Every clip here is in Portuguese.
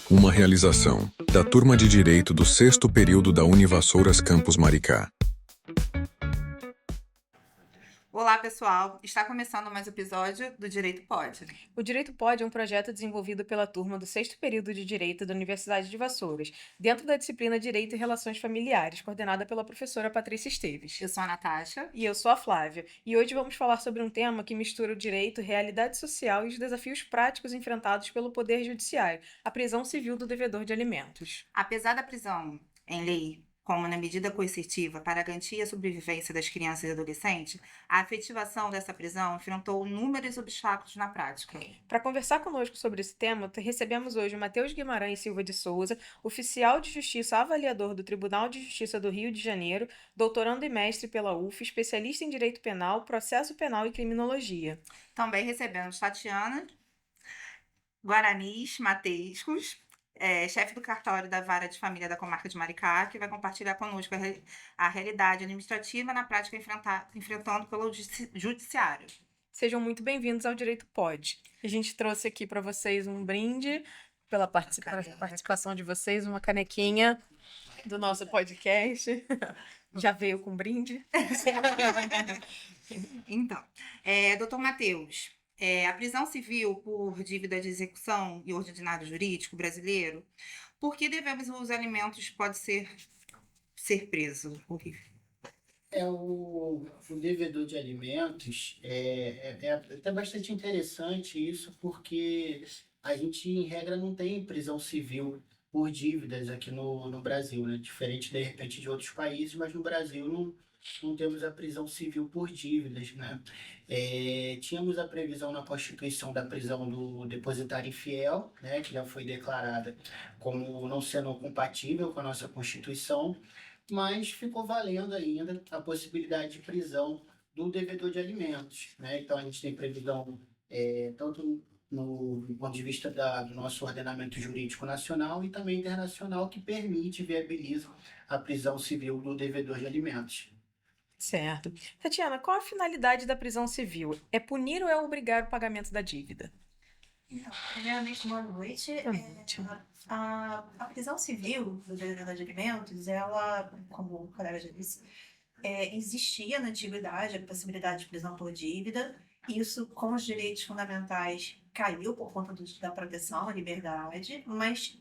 Uma realização da turma de Direito do 6º período da Univassouras Campus Maricá. Olá, pessoal! Está começando mais um episódio do Direito Pode. O Direito Pode é um projeto desenvolvido pela turma do 6º período de Direito da Universidade de Vassouras, dentro da disciplina Direito e Relações Familiares, coordenada pela professora Patrícia Esteves. Eu sou a Natasha. E eu sou a Flávia. E hoje vamos falar sobre um tema que mistura o direito, realidade social e os desafios práticos enfrentados pelo Poder Judiciário, a prisão civil do devedor de alimentos. Apesar da prisão em lei como na medida coercitiva para garantir a sobrevivência das crianças e adolescentes, a efetivação dessa prisão enfrentou inúmeros obstáculos na prática. Para conversar conosco sobre esse tema, recebemos hoje o Matheus Guimarães Silva de Souza, oficial de justiça avaliador do Tribunal de Justiça do Rio de Janeiro, doutorando e mestre pela UF, especialista em Direito Penal, Processo Penal e Criminologia. Também recebemos Tatiana Guaranis Matescos, chefe do cartório da Vara de Família da Comarca de Maricá, que vai compartilhar conosco a realidade administrativa na prática enfrentando pelo judiciário. Sejam muito bem-vindos ao Direito Pode. A gente trouxe aqui para vocês um brinde pela participação de vocês, uma canequinha do nosso podcast. Já veio com brinde? Então, doutor Matheus, a prisão civil por dívida de execução e ordinário jurídico brasileiro, por que devemos os alimentos pode ser preso? O devedor de alimentos é até bastante interessante isso, porque a gente, em regra, não tem prisão civil por dívidas aqui no Brasil, né? Diferente, de repente, de outros países, mas no Brasil não temos a prisão civil por dívidas, né? Tínhamos a previsão na Constituição da prisão do depositário infiel, né? Que já foi declarada como não sendo compatível com a nossa Constituição, mas ficou valendo ainda a possibilidade de prisão do devedor de alimentos, né? Então, a gente tem previsão tanto no ponto de vista do nosso ordenamento jurídico nacional e também internacional, que permite e viabiliza a prisão civil do devedor de alimentos. Certo. Tatiana, qual a finalidade da prisão civil? É punir ou é obrigar o pagamento da dívida? Então, primeiramente, boa noite. A prisão civil do devedor de alimentos, ela, como o colega já disse, existia na antiguidade a possibilidade de prisão por dívida. Isso, com os direitos fundamentais, caiu por conta da proteção à liberdade, mas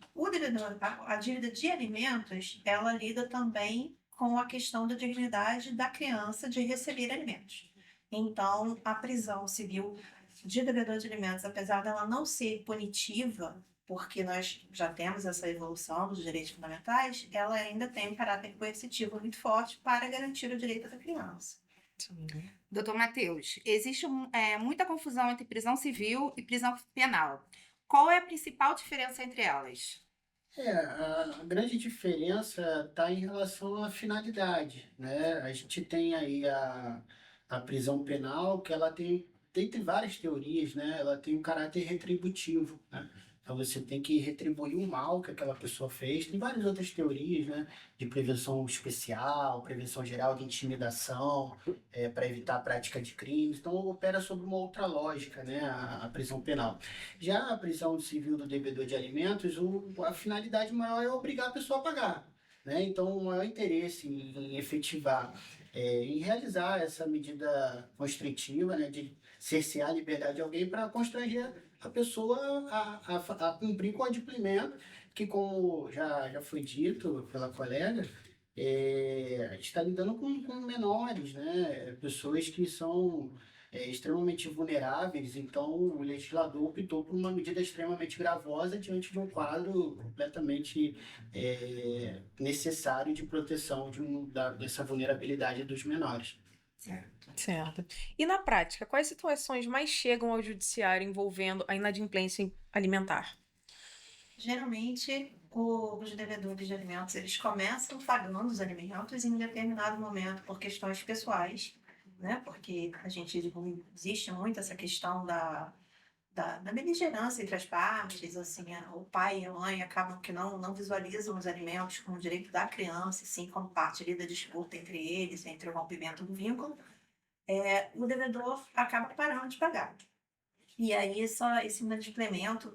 a dívida de alimentos, ela lida também com a questão da dignidade da criança de receber alimentos. Então, a prisão civil de devedor de alimentos, apesar dela não ser punitiva, porque nós já temos essa evolução dos direitos fundamentais, ela ainda tem um caráter coercitivo muito forte para garantir o direito da criança. Doutor Matheus, existe muita confusão entre prisão civil e prisão penal. Qual é a principal diferença entre elas? A grande diferença está em relação à finalidade, né? A gente tem aí a prisão penal, que ela tem, dentre várias teorias, né? Ela tem um caráter retributivo, né? Então você tem que retribuir o mal que aquela pessoa fez. Tem várias outras teorias, né? De prevenção especial, prevenção geral de intimidação, para evitar a prática de crimes. Então opera sobre uma outra lógica, né? A prisão penal. Já a prisão civil do devedor de alimentos, a finalidade maior é obrigar a pessoa a pagar, né? Então o maior interesse em efetivar, em realizar essa medida constritiva, né? De cercear a liberdade de alguém para constranger a pessoa a cumprir com o adimplemento, que, como já foi dito pela colega, a gente está lidando com menores, né? Pessoas que são extremamente vulneráveis. Então o legislador optou por uma medida extremamente gravosa diante de um quadro completamente necessário de proteção dessa vulnerabilidade dos menores. Certo. E na prática, quais situações mais chegam ao judiciário envolvendo a inadimplência alimentar? Geralmente, os devedores de alimentos, eles começam pagando os alimentos em determinado momento por questões pessoais, né? Porque existe muito essa questão da beligerância entre as partes, assim, o pai e a mãe acabam que não visualizam os alimentos como direito da criança, sim como parte ali da disputa entre eles, entre o rompimento do vínculo. O devedor acaba parando de pagar. E aí esse inadimplemento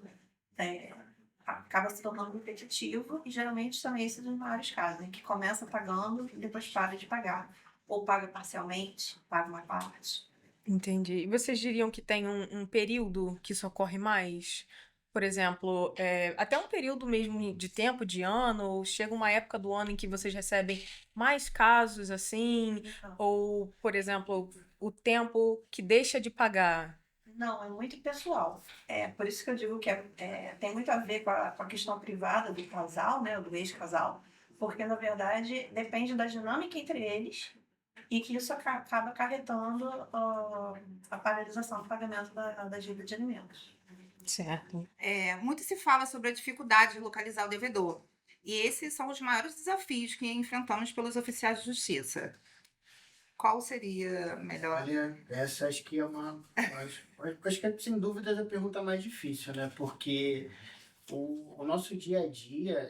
acaba se tornando repetitivo e geralmente também esses são os maiores casos, em que começa pagando e depois para de pagar. Ou paga parcialmente, paga uma parte. Entendi. E vocês diriam que tem um período que isso ocorre mais? Por exemplo, até um período mesmo de tempo, de ano, ou chega uma época do ano em que vocês recebem mais casos assim, Então, ou, por exemplo, o tempo que deixa de pagar. não, é muito pessoal. É por isso que eu digo que tem muito a ver com a questão privada do casal, né, do ex-casal, porque na verdade depende da dinâmica entre eles e que isso acaba acarretando a paralisação do pagamento da dívida de alimentos. Certo. Muito se fala sobre a dificuldade de localizar o devedor. E esses são os maiores desafios que enfrentamos pelos oficiais de justiça. Qual seria melhor? Olha, essa acho que é acho que é, sem dúvida, a pergunta mais difícil, né? Porque o nosso dia a dia,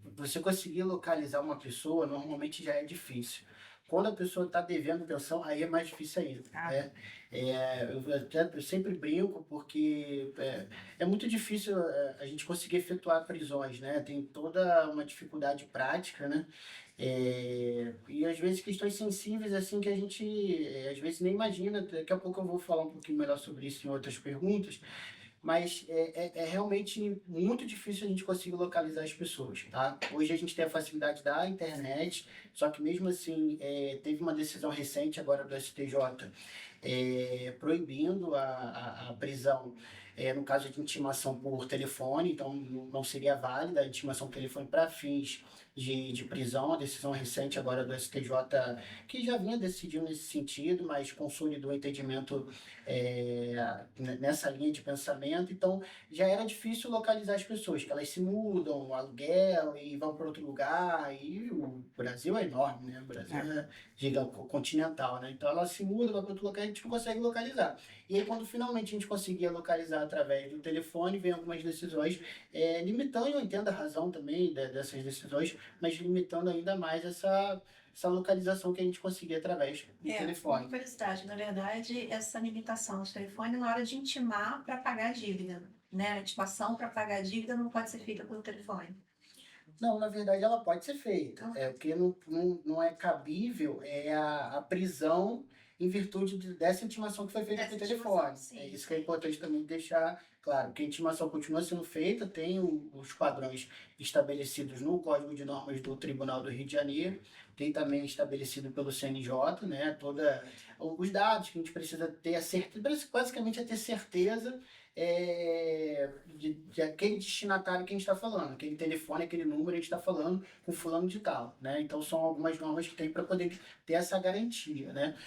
você conseguir localizar uma pessoa normalmente já é difícil. Quando a pessoa está devendo pensão, aí é mais difícil ainda, né? Eu sempre brinco porque é muito difícil a gente conseguir efetuar prisões, né? Tem toda uma dificuldade prática, né? E às vezes questões sensíveis assim que a gente às vezes nem imagina. Daqui a pouco eu vou falar um pouquinho melhor sobre isso em outras perguntas, mas é realmente muito difícil a gente conseguir localizar as pessoas, tá? Hoje a gente tem a facilidade da internet, só que mesmo assim teve uma decisão recente agora do STJ proibindo a prisão no caso de intimação por telefone, então não seria válida a intimação por telefone para fins de prisão. A decisão recente agora do STJ, que já vinha decidindo nesse sentido, mas consolidou o entendimento nessa linha de pensamento. Então já era difícil localizar as pessoas, que elas se mudam, aluguel e vão para outro lugar, e o Brasil é enorme, né? O Brasil diga, continental, né? Então ela se muda, vai para outro lugar e a gente não consegue localizar. E aí quando finalmente a gente conseguia localizar através do telefone, vem algumas decisões limitando, eu entendo a razão também dessas decisões, mas limitando ainda mais essa localização que a gente conseguia através do telefone. Uma curiosidade, na verdade, essa limitação do telefone na hora de intimar para pagar a dívida, né? A intimação para pagar a dívida não pode ser feita pelo telefone. Não, na verdade ela pode ser feita. Porque não é cabível a prisão em virtude dessa intimação que foi feita Dessa pelo telefone. intimação, sim. É isso que é importante também deixar claro, que a intimação continua sendo feita, tem os padrões estabelecidos no Código de Normas do Tribunal do Rio de Janeiro, tem também estabelecido pelo CNJ, né, os dados que a gente precisa ter a certeza, basicamente é ter certeza de aquele destinatário que a gente está falando, aquele telefone, aquele número a gente está falando com fulano de tal, né? Então são algumas normas que tem para poder ter essa garantia, né?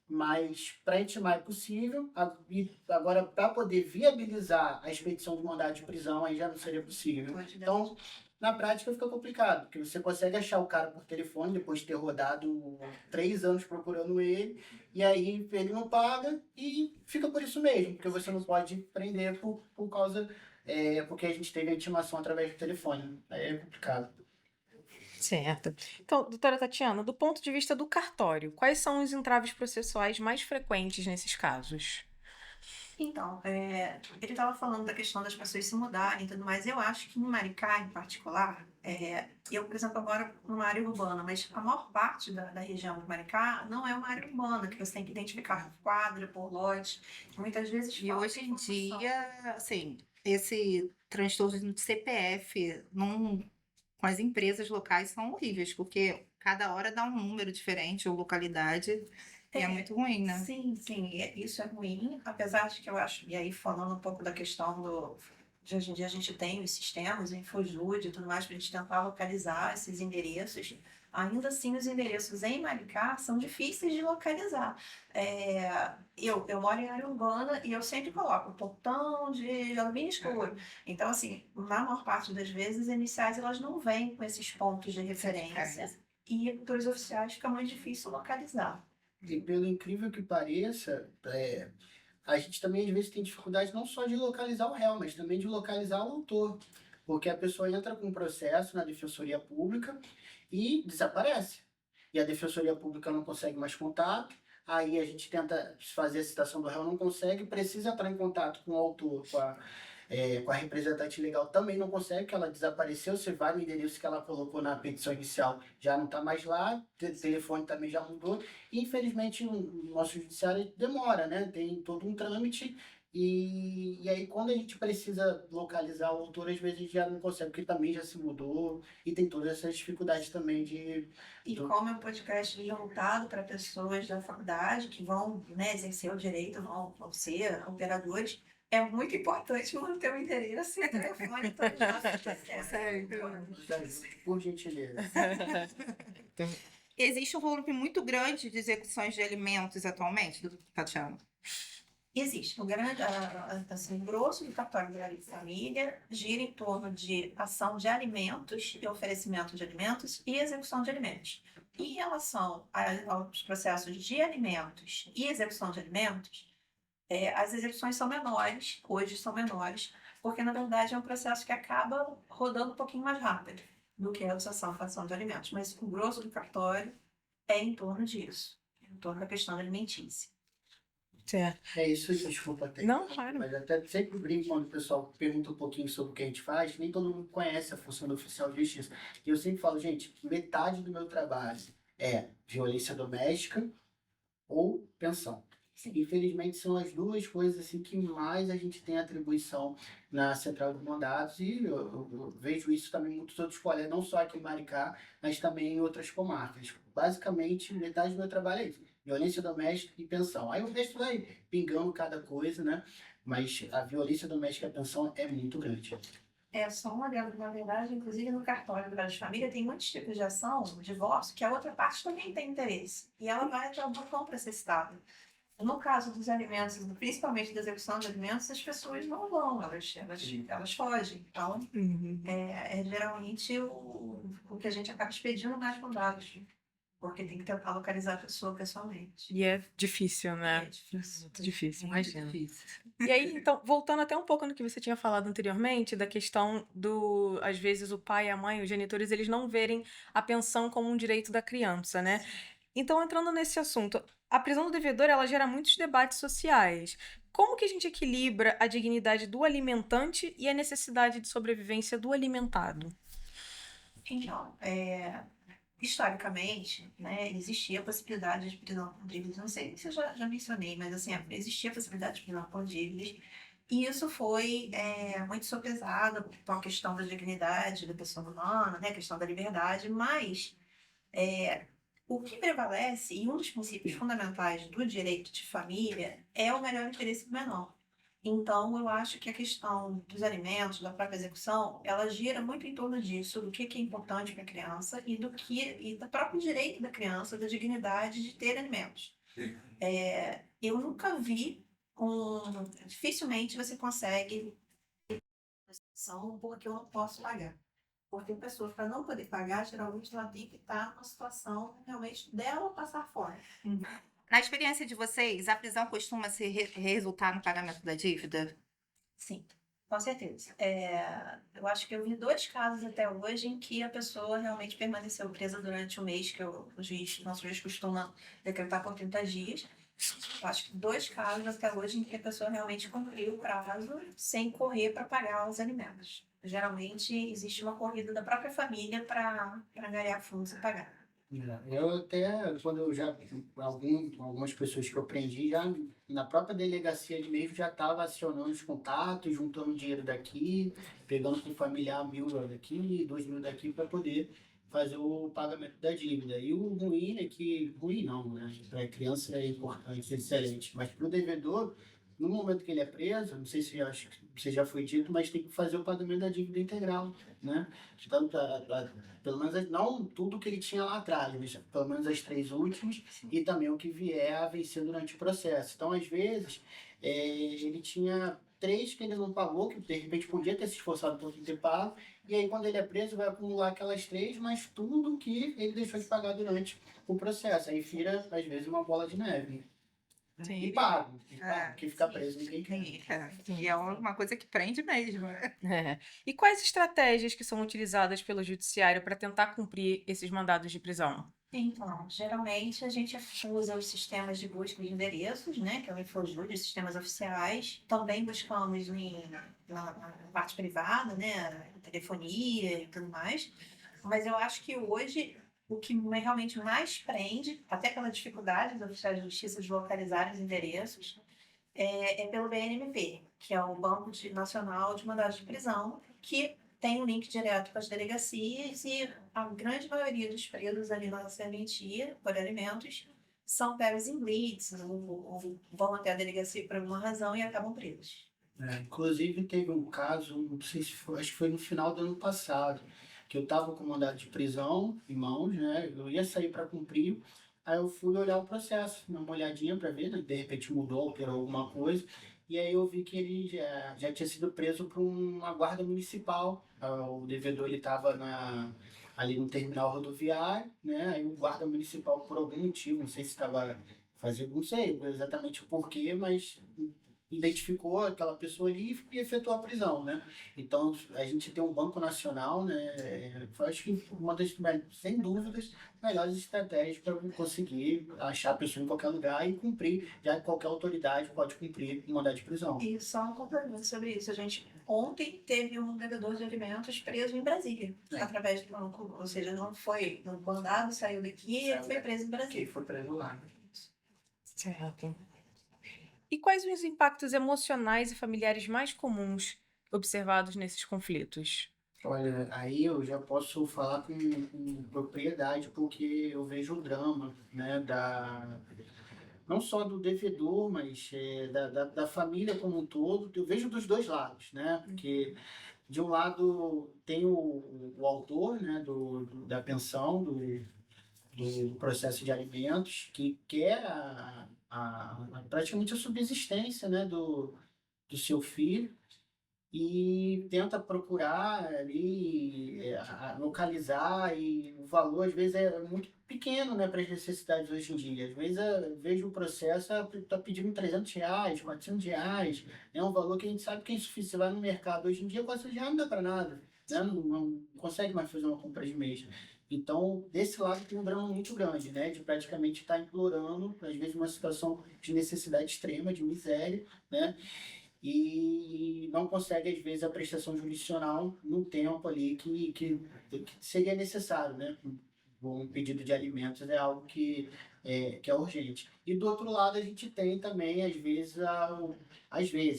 Mas para intimar é possível, e agora para poder viabilizar a expedição do mandado de prisão aí já não seria possível. Então, na prática fica complicado, porque você consegue achar o cara por telefone depois de ter rodado 3 anos procurando ele, e aí ele não paga e fica por isso mesmo, porque você não pode prender por causa, porque a gente teve a intimação através do telefone. Aí é complicado. Certo. Então, doutora Tatiana, do ponto de vista do cartório, quais são os entraves processuais mais frequentes nesses casos? Então, ele estava falando da questão das pessoas se mudarem e tudo mais. Eu acho que em Maricá, em particular, eu, por exemplo, moro numa área urbana, mas a maior parte da região de Maricá não é uma área urbana, que você tem que identificar por quadra, por lote. Muitas vezes E falta hoje em informação. dia, assim, esse transtorno de CPF com as empresas locais são horríveis, porque cada hora dá um número diferente ou localidade, e é muito ruim, né? Sim, isso é ruim, apesar de que eu acho, e aí falando um pouco da questão de hoje em dia a gente tem os sistemas, o Infojude e tudo mais, para a gente tentar localizar esses endereços. Ainda assim, os endereços em Maricá são difíceis de localizar. Eu moro em área urbana e eu sempre coloco portão de alumínio escuro. Então, assim, na maior parte das vezes, as iniciais elas não vêm com esses pontos de referência. E para os oficiais fica muito difícil localizar. E pelo incrível que pareça, a gente também às vezes tem dificuldade não só de localizar o réu, mas também de localizar o autor. Porque a pessoa entra com um processo na Defensoria Pública e desaparece. E a Defensoria Pública não consegue mais contato, aí a gente tenta fazer a citação do réu, não consegue, precisa entrar em contato com o autor, Com a representante legal também não consegue, que ela desapareceu. Você vai no endereço que ela colocou na petição inicial, já não está mais lá, o telefone também já mudou. E, infelizmente, o nosso judiciário demora, né? Tem todo um trâmite. E aí, quando a gente precisa localizar o autor, às vezes a gente já não consegue, porque também já se mudou e tem todas essas dificuldades também de. E como é um podcast voltado para pessoas da faculdade que vão, né, exercer o direito, vão ser operadores, é muito importante manter o endereço e o telefone todos os nossos processos. Por gentileza. Existe um volume muito grande de execuções de alimentos atualmente, Tatiana? Existe. O grosso do cartório de direito de família gira em torno de ação de alimentos e oferecimento de alimentos e execução de alimentos. Em relação aos processos de alimentos e execução de alimentos, as execuções são menores, hoje são menores, porque na verdade é um processo que acaba rodando um pouquinho mais rápido do que a ação de alimentos. Mas o grosso do cartório é em torno disso, em torno da questão alimentícia. Certo. É isso, desculpa até. Não, claro. Mas até sempre brinco quando o pessoal pergunta um pouquinho sobre o que a gente faz, nem todo mundo conhece a função do oficial de justiça. E eu sempre falo, gente, metade do meu trabalho é violência doméstica ou pensão. Infelizmente, são as duas coisas assim, que mais a gente tem atribuição na Central de Mandados, e eu vejo isso também em muitos outros colégios, não só aqui em Maricá, mas também em outras comarcas. Basicamente, metade do meu trabalho é isso. Violência doméstica e pensão. Aí o resto vai pingando cada coisa, né? Mas a violência doméstica e a pensão é muito grande. Só uma delas, na verdade, inclusive no cartório do de família, tem muitos tipos de ação, divórcio, que a outra parte também tem interesse. E ela vai até o balcão para ser citada. No caso dos alimentos, principalmente da execução de alimentos, as pessoas não vão, elas fogem. Então, geralmente o que a gente acaba expedindo mais mandados. Porque tem que tentar localizar a pessoa pessoalmente. E é difícil, né? É difícil. Muito difícil, Muito imagina. difícil. E aí, então, voltando até um pouco no que você tinha falado anteriormente, da questão do, às vezes, o pai, a mãe, os genitores, eles não verem a pensão como um direito da criança, né? Então, entrando nesse assunto, a prisão do devedor, ela gera muitos debates sociais. Como que a gente equilibra a dignidade do alimentante e a necessidade de sobrevivência do alimentado? Então, historicamente, né, existia a possibilidade de prisão por dívidas. Não sei se eu já mencionei, mas assim, existia a possibilidade de prisão por dívidas. E isso foi muito sopesado com a questão da dignidade da pessoa humana, né, a questão da liberdade, mas o que prevalece, e um dos princípios fundamentais do direito de família, é o melhor interesse do menor. Então, eu acho que a questão dos alimentos, da própria execução, ela gira muito em torno disso, do que é importante para a criança e do próprio direito da criança, da dignidade de ter alimentos. Eu nunca vi dificilmente você consegue execução porque eu não posso pagar. Porque tem pessoas, para não poder pagar, geralmente ela tem que estar numa situação realmente dela passar fora. Na experiência de vocês, a prisão costuma resultar no pagamento da dívida? Sim, com certeza. Eu acho que eu vi 2 casos até hoje em que a pessoa realmente permaneceu presa durante o mês, que nosso juiz costuma decretar por 30 dias. Eu acho que 2 casos até hoje em que a pessoa realmente cumpriu o prazo sem correr para pagar os alimentos. Geralmente existe uma corrida da própria família para angariar fundos e pagar. Eu até, quando eu já, algumas pessoas que eu prendi, já na própria delegacia de mesmo, já estava acionando os contatos, juntando dinheiro daqui, pegando com o familiar 1.000 daqui, 2.000 daqui, para poder fazer o pagamento da dívida. E o ruim é que, ruim não, né? Para a criança é importante, é excelente, mas para o devedor, no momento que ele é preso, não sei se acho que você já foi dito, mas tem que fazer o pagamento da dívida integral, né? Tanto pelo menos não tudo que ele tinha lá atrás, mas pelo menos as 3 últimas, e também o que vier a vencer durante o processo. Então, às vezes, ele tinha 3 que ele não pagou, que de repente podia ter se esforçado por ter pago, e aí quando ele é preso vai acumular aquelas 3, mas tudo que ele deixou de pagar durante o processo. Aí vira, às vezes, uma bola de neve. Sim. E pago, porque ficar preso ninguém quer. E é uma coisa que prende mesmo. E quais estratégias que são utilizadas pelo judiciário para tentar cumprir esses mandados de prisão? Então, geralmente a gente usa os sistemas de busca de endereços, né, que é o Infojud, os sistemas oficiais. Também buscamos na parte privada, né? Telefonia e tudo mais. Mas eu acho que hoje o que realmente mais prende, até pela dificuldade dos oficiais de justiça de localizar os endereços, é pelo BNMP, que é o Nacional de Mandados de Prisão, que tem um link direto com as delegacias e a grande maioria dos presos ali na serventia por alimentos são pegos em blitz ou vão até a delegacia por alguma razão e acabam presos. Inclusive teve um caso, não sei se foi, acho que foi no final do ano passado, que eu estava com mandado de prisão em mãos, né? Eu ia sair para cumprir, aí eu fui olhar o processo, dar uma olhadinha para ver, né? De repente mudou, alterou alguma coisa, e aí eu vi que ele já tinha sido preso por uma guarda municipal. O devedor ele estava ali no terminal rodoviário, né? Aí o guarda municipal, por algum motivo, não sei se estava fazendo, não sei exatamente o porquê, mas identificou aquela pessoa ali e efetuou a prisão, né? Então, a gente tem um Banco Nacional, né? Eu acho que uma das, sem dúvidas, melhores estratégias para conseguir achar a pessoa em qualquer lugar e cumprir, já que qualquer autoridade pode cumprir um mandado de prisão. E só um complemento sobre isso. Ontem teve um vendedor de alimentos preso em Brasília, através do banco. Ou seja, não foi no mandado, saiu daqui e ele foi preso em Brasília. Que foi preso lá. Certo. E quais os impactos emocionais e familiares mais comuns observados nesses conflitos? Olha, aí eu já posso falar com propriedade, porque eu vejo o drama, né, não só do devedor, mas da família como um todo. Eu vejo dos dois lados, né, porque de um lado tem o autor, né, da pensão, do processo de alimentos, que quer praticamente a subsistência, né, do seu filho, e tenta procurar ali, localizar, e o valor às vezes é muito pequeno, né, para as necessidades hoje em dia. Às vezes eu vejo o processo, está pedindo R$ 300, R$ 400, é um valor que a gente sabe que é insuficiente. Você vai no mercado hoje em dia, R$ 400 não dá para nada, né? Não consegue mais fazer uma compra de mês. Então, desse lado tem um drama muito grande, né, de praticamente estar implorando, às vezes uma situação de necessidade extrema, de miséria, né, e não consegue, às vezes, a prestação jurisdicional no tempo ali que seria necessário, né? Um pedido de alimentos é algo que é urgente. E do outro lado, a gente tem também, às vezes,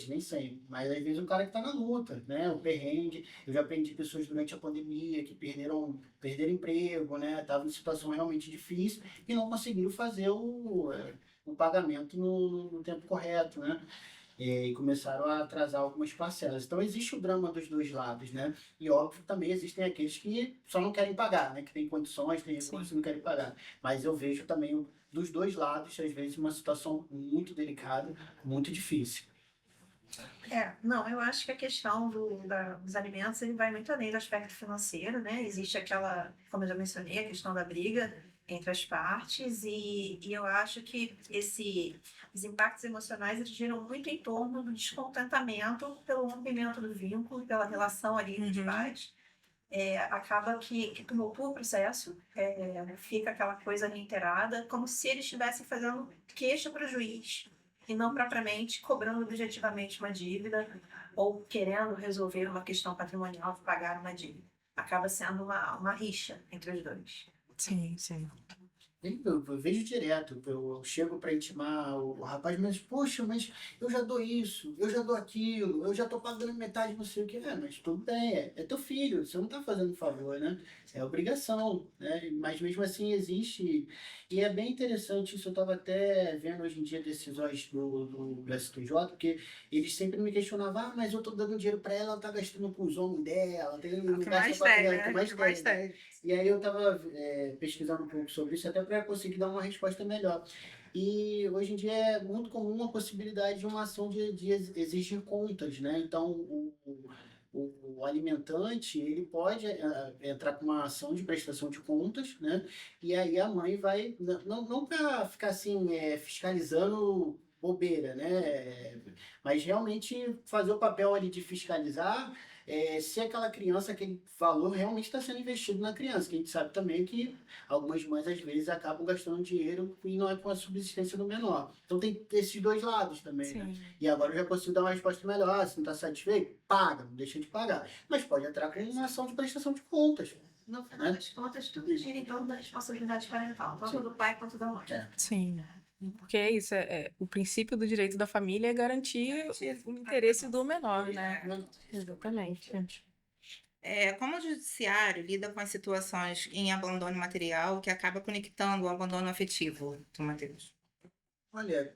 nem sempre, mas às vezes o cara que está na luta, né? O perrengue. Eu já aprendi pessoas durante a pandemia que perderam emprego, né? Estavam em situação realmente difícil e não conseguiram fazer o pagamento no tempo correto, né? E começaram a atrasar algumas parcelas. Então existe o drama dos dois lados, né? E óbvio também existem aqueles que só não querem pagar, né? Que tem condições, tem recursos e não querem pagar. Mas eu vejo também dos dois lados, às vezes, uma situação muito delicada, muito difícil. Não, eu acho que a questão dos alimentos ele vai muito além do aspecto financeiro, né? Existe aquela, como eu já mencionei, a questão da briga entre as partes e eu acho que os impactos emocionais eles giram muito em torno do descontentamento pelo rompimento do vínculo, pela relação ali dos pais. Acaba que tumultua o processo, fica aquela coisa reiterada, como se eles estivessem fazendo queixa para o juiz e não propriamente cobrando objetivamente uma dívida ou querendo resolver uma questão patrimonial de pagar uma dívida. Acaba sendo uma rixa entre os dois. Sim, sim. Eu vejo direto, eu chego para intimar o rapaz, mas poxa, mas eu já dou isso, eu já dou aquilo, eu já tô pagando metade, não sei o que, mas tudo bem, é teu filho, você não tá fazendo favor, né? É obrigação, né? Mas mesmo assim existe, e é bem interessante isso. Eu tava até vendo hoje em dia decisões do STJ, porque eles sempre me questionavam, mas eu tô dando dinheiro para ela tá gastando com os homens dela, O que mais tem, né? O que mais tem. E aí eu estava pesquisando um pouco sobre isso, até para conseguir dar uma resposta melhor. E hoje em dia é muito comum a possibilidade de uma ação de exigir contas, né? Então, o alimentante, ele pode entrar com uma ação de prestação de contas, né? E aí a mãe vai, não para ficar assim, fiscalizando bobeira, né? Mas realmente fazer o papel ali de fiscalizar, se aquela criança, aquele valor realmente está sendo investido na criança, que a gente sabe também que algumas mães às vezes acabam gastando dinheiro e não é com a subsistência do menor. Então tem esses dois lados também, né? Sim. E agora eu já consigo dar uma resposta melhor. Se não está satisfeito, paga, não deixa de pagar. Mas pode entrar com uma ação de prestação de contas. No final das contas, tudo gira em torno da responsabilidade parental, tanto do pai quanto da mãe. Sim. Porque é isso, o princípio do direito da família é garantir o interesse do menor, né? Exatamente. Como o judiciário lida com as situações em abandono material que acaba conectando o abandono afetivo, Dr. Matheus? Olha,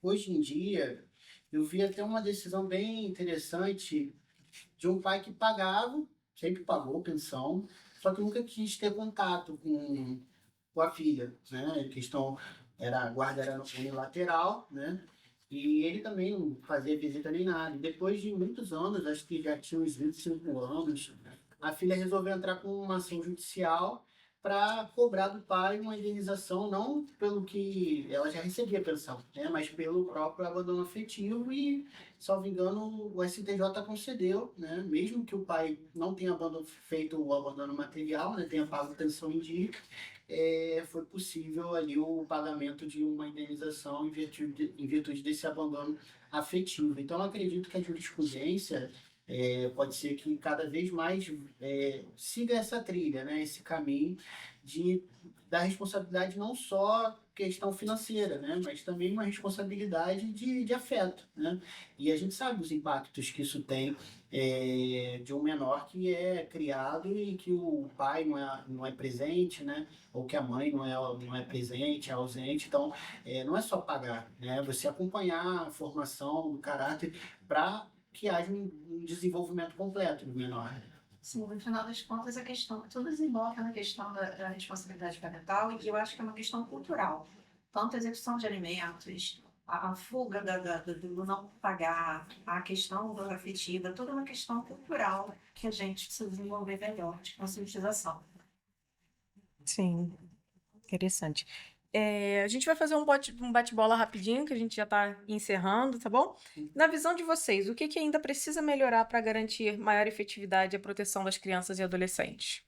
hoje em dia, eu vi até uma decisão bem interessante de um pai que pagava, sempre pagou pensão, só que nunca quis ter contato com a filha, né? A questão a guarda era unilateral, né? E ele também não fazia visita nem nada. E depois de muitos anos, acho que já tinha uns 25 anos, a filha resolveu entrar com uma ação judicial para cobrar do pai uma indenização, não pelo que ela já recebia pensão, né? Mas pelo próprio abandono afetivo e, salvo engano, o STJ concedeu, né? Mesmo que o pai não tenha feito o abandono material, né? Tenha pago pensão em dia, foi possível ali o pagamento de uma indenização em virtude desse abandono afetivo. Então, eu acredito que a jurisprudência pode ser que cada vez mais siga essa trilha, né? Esse caminho da responsabilidade não só questão financeira, né? Mas também uma responsabilidade de afeto, né? E a gente sabe os impactos que isso tem de um menor que é criado e que o pai não é presente, né? Ou que a mãe não é presente, é ausente. Então, não é só pagar, né? Você acompanhar a formação do caráter para que haja um desenvolvimento completo do menor. Sim, no final das contas, a questão, tudo desemboca na questão da responsabilidade parental, e eu acho que é uma questão cultural. Tanto a execução de alimentos, a fuga do não pagar, a questão da afetiva, tudo é uma questão cultural que a gente precisa desenvolver melhor, de conscientização. Sim, interessante. A gente vai fazer um bate-bola rapidinho, que a gente já está encerrando, tá bom? Na visão de vocês, o que ainda precisa melhorar para garantir maior efetividade e a proteção das crianças e adolescentes?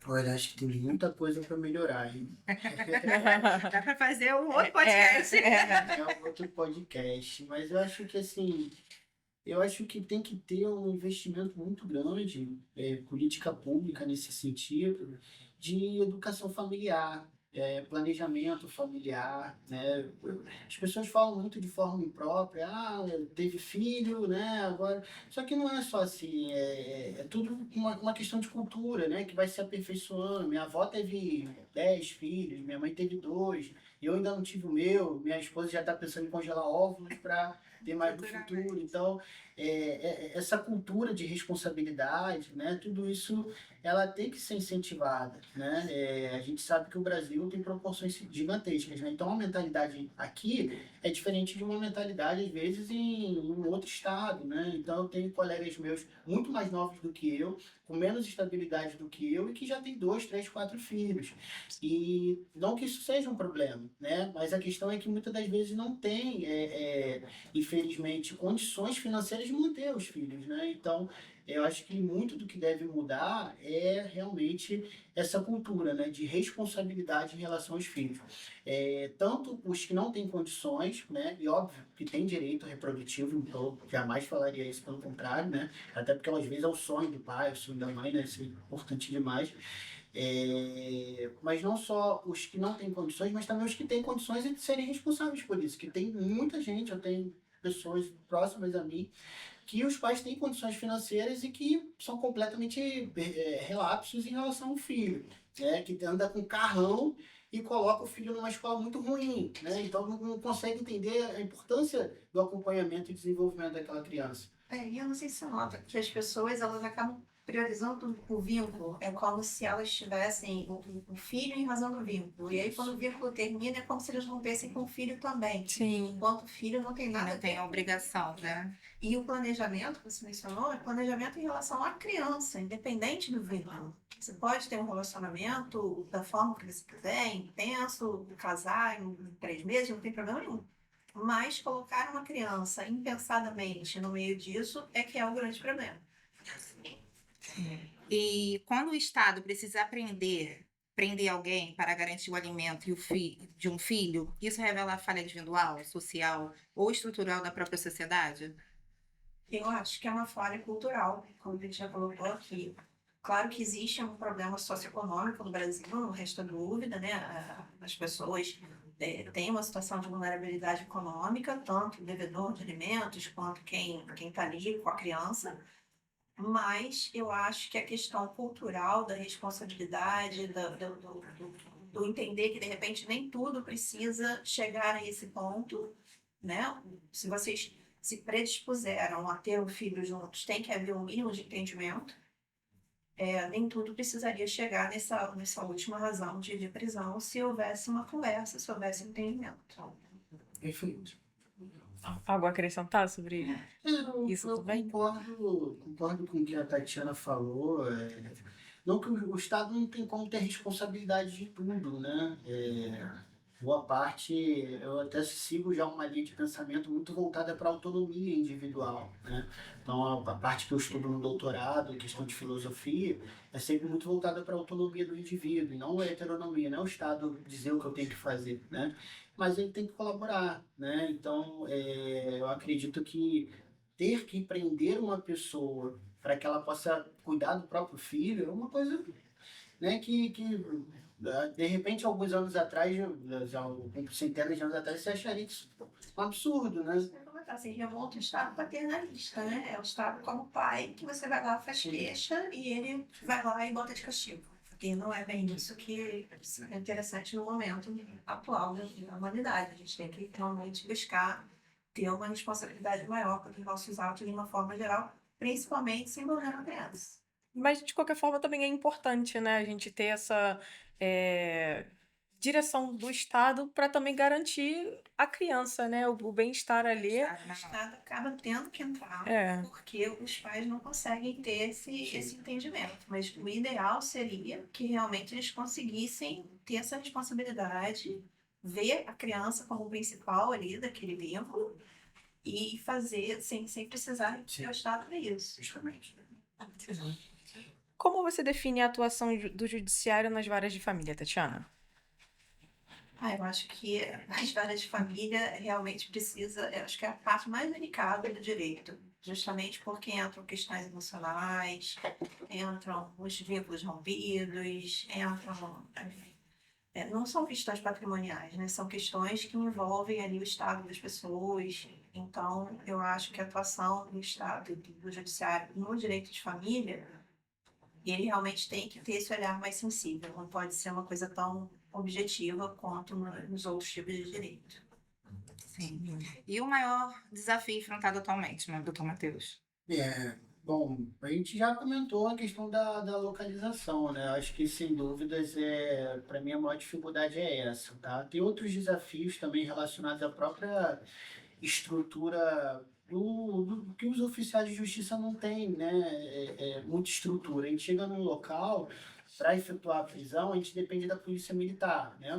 Olha, acho que tem muita coisa para melhorar, hein? Dá para fazer um outro podcast. É um outro podcast, mas eu acho que assim, eu acho que tem que ter um investimento muito grande, política pública nesse sentido, de educação familiar, planejamento familiar, né? As pessoas falam muito de forma imprópria, teve filho, né? Agora, só que não é só assim, é tudo uma questão de cultura, né? Que vai se aperfeiçoando. Minha avó teve 10 filhos, minha mãe teve 2, eu ainda não tive o meu, minha esposa já está pensando em congelar óvulos para ter mais no futuro. Então, essa cultura de responsabilidade, né? Tudo isso ela tem que ser incentivada, né? A gente sabe que o Brasil tem proporções gigantescas, né? Então a mentalidade aqui é diferente de uma mentalidade às vezes em um outro estado, né? Então eu tenho colegas meus muito mais novos do que eu, com menos estabilidade do que eu e que já tem 2, 3, 4 filhos. E não que isso seja um problema, né? Mas a questão é que muitas das vezes não tem, infelizmente, condições financeiras de manter os filhos, né? Então eu acho que muito do que deve mudar é realmente essa cultura, né, de responsabilidade em relação aos filhos. Tanto os que não têm condições, né, e óbvio que tem direito reprodutivo, então jamais falaria isso, pelo contrário, né, até porque às vezes é o sonho do pai, o sonho da mãe, né, isso é importante demais. Mas não só os que não têm condições, mas também os que têm condições de serem responsáveis por isso, que tem muita gente, eu tenho pessoas próximas a mim, que os pais têm condições financeiras e que são completamente relapsos em relação ao filho, né? Que anda com carrão e coloca o filho numa escola muito ruim, né? Então não consegue entender a importância do acompanhamento e desenvolvimento daquela criança. E eu não sei se você nota que as pessoas elas acabam priorizando o vínculo. É como se elas tivessem o filho em razão do vínculo. E aí, quando o vínculo termina, é como se eles rompessem com o filho também. Sim. Enquanto o filho não tem nada. Não tem a obrigação, né? E o planejamento que você mencionou é planejamento em relação à criança, independente do vínculo. Você pode ter um relacionamento da forma que você quiser, intenso, casar em 3 meses, não tem problema nenhum. Mas colocar uma criança impensadamente no meio disso é que é o grande problema. E quando o Estado precisa prender alguém para garantir o alimento de um filho, isso revela falha individual, social ou estrutural da própria sociedade? Eu acho que é uma falha cultural, como a gente já colocou aqui. Claro que existe um problema socioeconômico no Brasil, não resta dúvida, né? As pessoas têm uma situação de vulnerabilidade econômica, tanto o devedor de alimentos quanto quem está ali com a criança. Mas eu acho que a questão cultural da responsabilidade, do entender que de repente nem tudo precisa chegar a esse ponto, né? Se vocês se predispuseram a ter um filho juntos, tem que haver um mínimo de entendimento. Nem tudo precisaria chegar nessa última razão de prisão se houvesse uma conversa, se houvesse entendimento. Perfeito. Algo a acrescentar sobre isso Eu também? concordo com o que a Tatiana falou. Não que o Estado não tem como ter responsabilidade de tudo, né? Boa parte, eu até sigo já uma linha de pensamento muito voltada para a autonomia individual, né? Então, a parte que eu estudo no doutorado, questão de filosofia, é sempre muito voltada para a autonomia do indivíduo, e não a heteronomia, não é o Estado dizer o que eu tenho que fazer, né? Mas ele tem que colaborar, né? Então, eu acredito que ter que prender uma pessoa para que ela possa cuidar do próprio filho é uma coisa, né, que de repente, alguns anos atrás, já centenas de anos atrás, você acharia isso um absurdo, né? Assim, remonta o Estado paternalista, né? É o Estado como pai que você vai lá, faz queixa e ele vai lá e bota de castigo. E não é bem isso que é interessante no momento atual da humanidade. A gente tem que realmente buscar ter uma responsabilidade maior com os nossos atos de uma forma geral, principalmente se envolvendo a criança. Mas, de qualquer forma, também é importante, né, a gente ter essa direção do Estado para também garantir a criança, né, o bem-estar ali. O Estado acaba tendo que entrar, É. porque os pais não conseguem ter esse entendimento. Mas o ideal seria que realmente eles conseguissem ter essa responsabilidade, ver a criança como o principal ali daquele vínculo e fazer sem precisar ter o Estado para isso. Justamente. Como você define a atuação do judiciário nas varas de família, Tatiana? Eu acho que as varas de família realmente precisa, eu acho que é a parte mais delicada do direito, justamente porque entram questões emocionais, entram os vínculos rompidos, enfim, não são questões patrimoniais, né? São questões que envolvem ali o estado das pessoas. Então, eu acho que a atuação do Estado e do Judiciário no direito de família, ele realmente tem que ter esse olhar mais sensível, não pode ser uma coisa tão objetiva quanto nos outros tipos de direito. Sim. E o maior desafio enfrentado atualmente, né, doutor Matheus? Bom, a gente já comentou a questão da localização, né? Acho que, sem dúvidas, para mim a maior dificuldade é essa, tá? Tem outros desafios também relacionados à própria estrutura que os oficiais de justiça não têm, né? Muita estrutura. A gente chega num local, para efetuar a prisão, a gente depende da polícia militar, né?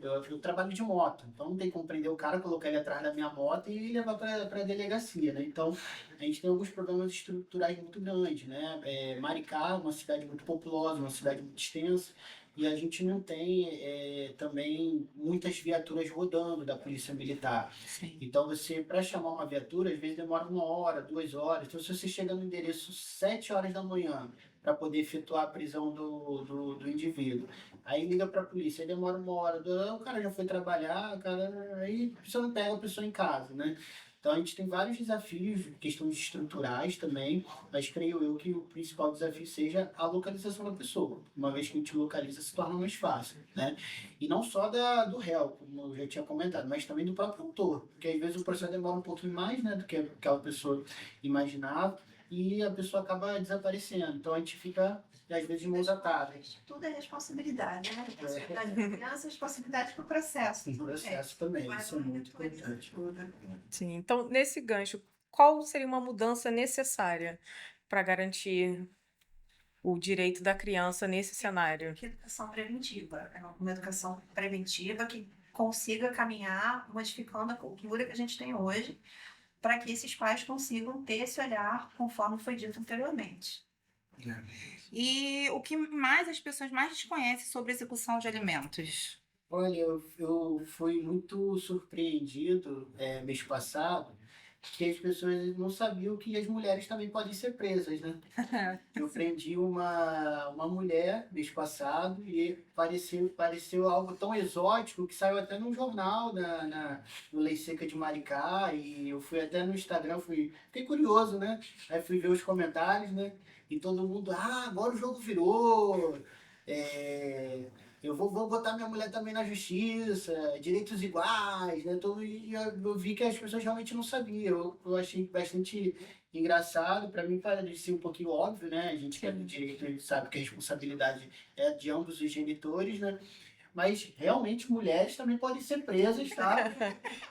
Eu trabalho de moto, então não tem como prender o cara, colocar ele atrás da minha moto e levar para a delegacia, né? Então, a gente tem alguns problemas estruturais muito grandes, né? Maricá, uma cidade muito populosa, uma cidade muito extensa, e a gente não tem também muitas viaturas rodando da polícia militar. Sim. Então, para chamar uma viatura, às vezes demora 1 hora, 2 horas. Então, se você chega no endereço 7 horas da manhã, para poder efetuar a prisão do indivíduo. Aí liga para a polícia, aí demora 1 hora, 2 horas, o cara já foi trabalhar, aí você não pega a pessoa em casa, né? Então a gente tem vários desafios, questões estruturais também, mas creio eu que o principal desafio seja a localização da pessoa. Uma vez que a gente localiza, se torna mais fácil, né? E não só do réu, como eu já tinha comentado, mas também do próprio autor, porque às vezes o processo demora um pouquinho mais, né, do que aquela pessoa imaginava, e a pessoa acaba desaparecendo. Então a gente fica, às vezes, de mãos atadas. Tudo é responsabilidade, né? Responsabilidade da criança, responsabilidade para o processo. O processo também, isso é muito importante. Sim, então, nesse gancho, qual seria uma mudança necessária para garantir o direito da criança nesse cenário? Educação preventiva. É uma educação preventiva que consiga caminhar modificando a cultura que a gente tem hoje, para que esses pais consigam ter esse olhar conforme foi dito anteriormente. E o que mais as pessoas mais desconhecem sobre a execução de alimentos? Olha, eu fui muito surpreendido mês passado que as pessoas não sabiam que as mulheres também podem ser presas, né? Eu prendi uma mulher mês passado e pareceu algo tão exótico que saiu até num jornal no Lei Seca de Maricá, e eu fui até no Instagram, fiquei curioso, né? Aí fui ver os comentários, né? E todo mundo, agora o jogo virou. Eu vou botar minha mulher também na justiça, direitos iguais, né? E eu vi que as pessoas realmente não sabiam. Eu achei bastante engraçado. Para mim parecia um pouquinho óbvio, né? A gente que é do direito, a gente sabe que a responsabilidade é de ambos os genitores, né? Mas realmente mulheres também podem ser presas, tá?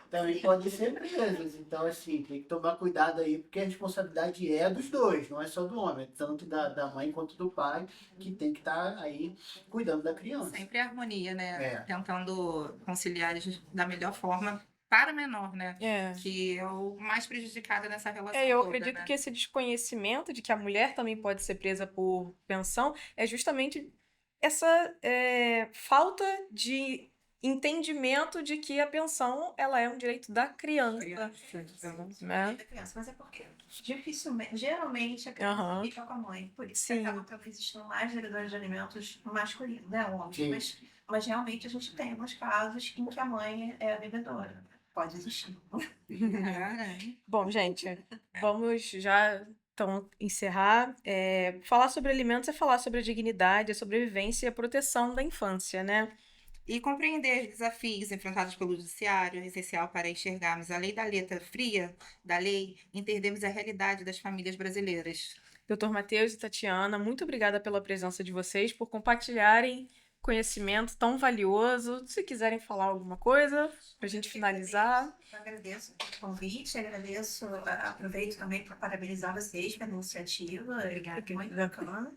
Também podem ser presas. Então, assim, tem que tomar cuidado aí, porque a responsabilidade é dos dois, não é só do homem, é tanto da mãe quanto do pai, que tem que estar aí cuidando da criança. Sempre a harmonia, né? É. Tentando conciliar eles da melhor forma para o menor, né? É. Que é o mais prejudicado nessa relação Eu toda, acredito né? que esse desconhecimento de que a mulher também pode ser presa por pensão é justamente essa falta de entendimento de que a pensão ela é um direito da criança, né? Da criança, mas é porque dificilmente, geralmente a criança Aham. fica com a mãe, por isso Sim. que acaba talvez existindo mais devedores de alimentos masculinos, né, homens, Sim. mas realmente a gente tem alguns casos em que a mãe é a devedora, pode existir. Bom, gente, vamos já então encerrar. Falar sobre alimentos é falar sobre a dignidade, a sobrevivência e a proteção da infância, né? E compreender os desafios enfrentados pelo judiciário é essencial para enxergarmos, além da letra fria da lei, entendermos a realidade das famílias brasileiras. Dr. Matheus e Tatiana, muito obrigada pela presença de vocês, por compartilharem conhecimento tão valioso. Se quiserem falar alguma coisa, para a gente finalizar. Eu agradeço o convite, aproveito também para parabenizar vocês pela iniciativa. Obrigada. Muito bacana.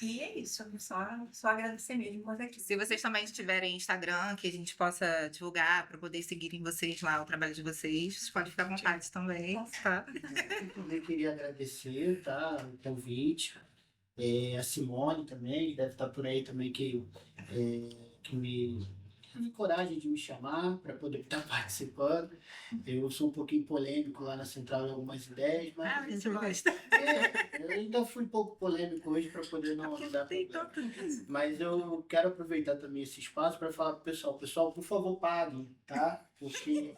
E é isso, só agradecer mesmo por aqui. Se vocês também tiverem Instagram, que a gente possa divulgar para poder seguirem vocês lá, o trabalho de vocês, pode ficar à vontade também, tá? Eu também queria agradecer, tá, o convite. A Simone também, deve estar por aí também, que me teve coragem de me chamar para poder estar participando. Eu sou um pouquinho polêmico lá na Central em algumas ideias, mas A gente gosta. eu ainda fui um pouco polêmico hoje para poder não dar problema. Mas eu quero aproveitar também esse espaço para falar pro pessoal, por favor, paguem, tá? Porque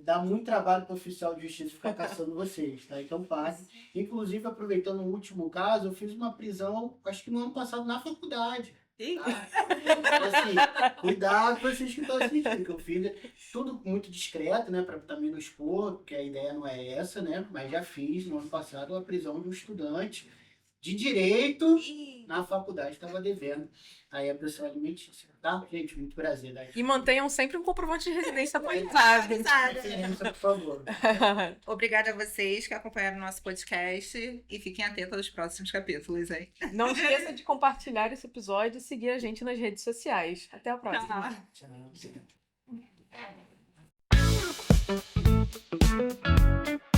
dá muito trabalho para o oficial de justiça ficar caçando vocês, tá? Então pague. Inclusive, aproveitando o último caso, eu fiz uma prisão, acho que no ano passado, na faculdade. Tá? Então, assim, cuidado com vocês que estão assistindo, que eu fiz tudo muito discreto, né? Para também não expor, porque a ideia não é essa, né? Mas já fiz no ano passado a prisão de um estudante de direito na faculdade, estava devendo aí a pensão alimentícia, tá? Gente, muito prazer. Né? E mantenham sempre um comprovante de residência Sabe? Referência, por favor. Obrigada a vocês que acompanharam o nosso podcast e fiquem atentos aos próximos capítulos aí. Não esqueça de compartilhar esse episódio e seguir a gente nas redes sociais. Até a próxima. Tchau. Tchau.